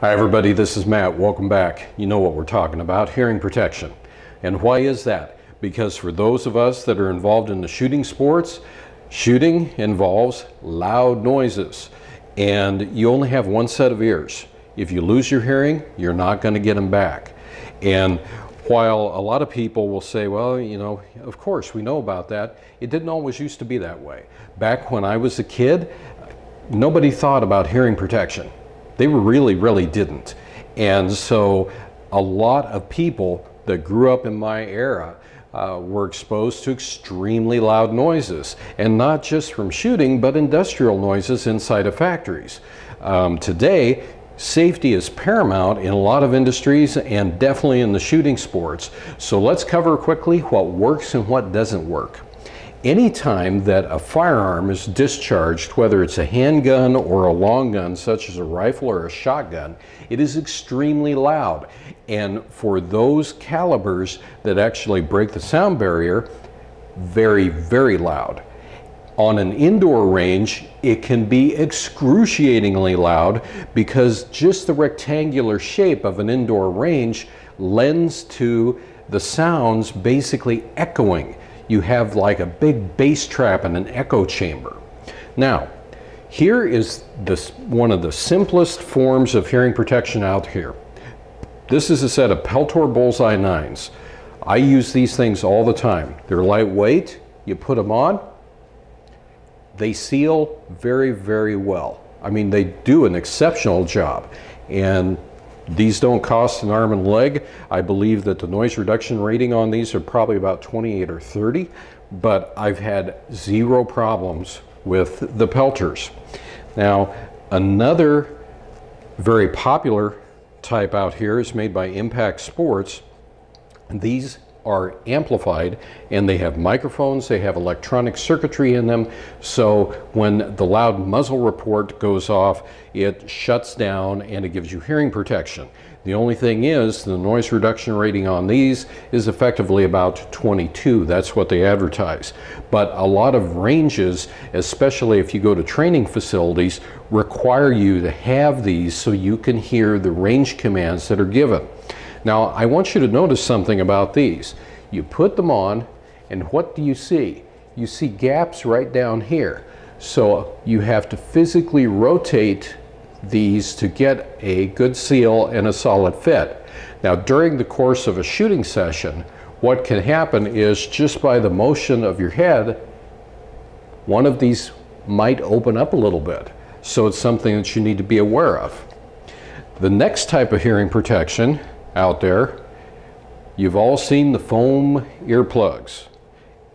Hi everybody, this is Matt. Welcome back. You know what we're talking about, hearing protection. And why is that? Because for those of us that are involved in the shooting sports, shooting involves loud noises. And you only have one set of ears. If you lose your hearing, you're not going to get them back. And while a lot of people will say, well, you know, of course we know about that, it didn't always used to be that way. Back when I was a kid, nobody thought about hearing protection. They really didn't. And so a lot of people that grew up in my era were exposed to extremely loud noises, and not just from shooting, but industrial noises inside of factories. Today, safety is paramount in a lot of industries and definitely in the shooting sports. So let's cover quickly what works and what doesn't work. Anytime that a firearm is discharged, whether it's a handgun or a long gun, such as a rifle or a shotgun, it is extremely loud. And for those calibers that actually break the sound barrier, very loud. On an indoor range, it can be excruciatingly loud because just the rectangular shape of an indoor range lends to the sounds basically echoing. You have like a big bass trap and an echo chamber. Now, here is one of the simplest forms of hearing protection out here. This is a set of Peltor Bullseye 9s. I use these things all the time. They're lightweight. You put them on, they seal very well. I mean, they do an exceptional job. And these don't cost an arm and a leg. I believe that the noise reduction rating on these are probably about 28 or 30, but I've had zero problems with the Peltors. Now, another very popular type out here is made by Impact Sports. These are amplified and they have microphones, they have electronic circuitry in them, so when the loud muzzle report goes off, it shuts down and it gives you hearing protection. The only thing is the noise reduction rating on these is effectively about 22. That's what they advertise. But a lot of ranges, especially if you go to training facilities, require you to have these so you can hear the range commands that are given. Now, I want you to notice something about these. You put them on, and what do you see? You see gaps right down here. So you have to physically rotate these to get a good seal and a solid fit. Now, during the course of a shooting session, what can happen is just by the motion of your head, one of these might open up a little bit. So it's something that you need to be aware of. The next type of hearing protection out there, you've all seen the foam earplugs,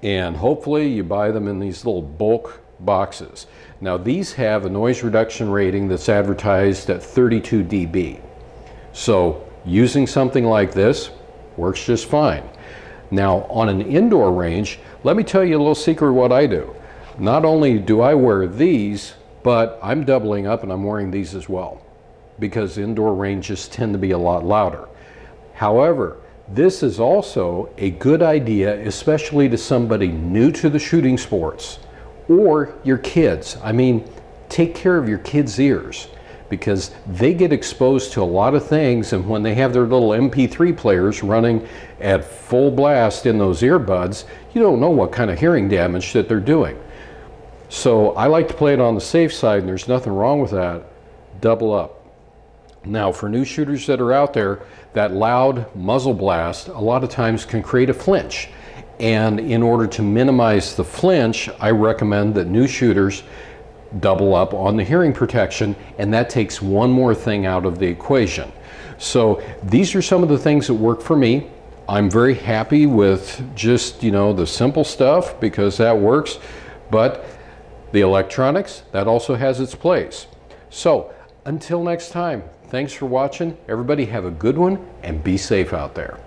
and hopefully you buy them in these little bulk boxes. Now these have a noise reduction rating that's advertised at 32 dB. So using something like this works just fine. Now on an indoor range, let me tell you a little secret what I do. Not only do I wear these, but I'm doubling up and I'm wearing these as well, because indoor ranges tend to be a lot louder. However, this is also a good idea, especially to somebody new to the shooting sports or your kids. I mean, take care of your kids' ears because they get exposed to a lot of things, and when they have their little MP3 players running at full blast in those earbuds, you don't know what kind of hearing damage that they're doing. So I like to play it on the safe side, and there's nothing wrong with that. Double up. Now, for new shooters that are out there, that loud muzzle blast a lot of times can create a flinch. And in order to minimize the flinch, I recommend that new shooters double up on the hearing protection, and that takes one more thing out of the equation. So these are some of the things that work for me. I'm very happy with just, you know, the simple stuff because that works, but the electronics, that also has its place. So until next time, thanks for watching. Everybody have a good one and be safe out there.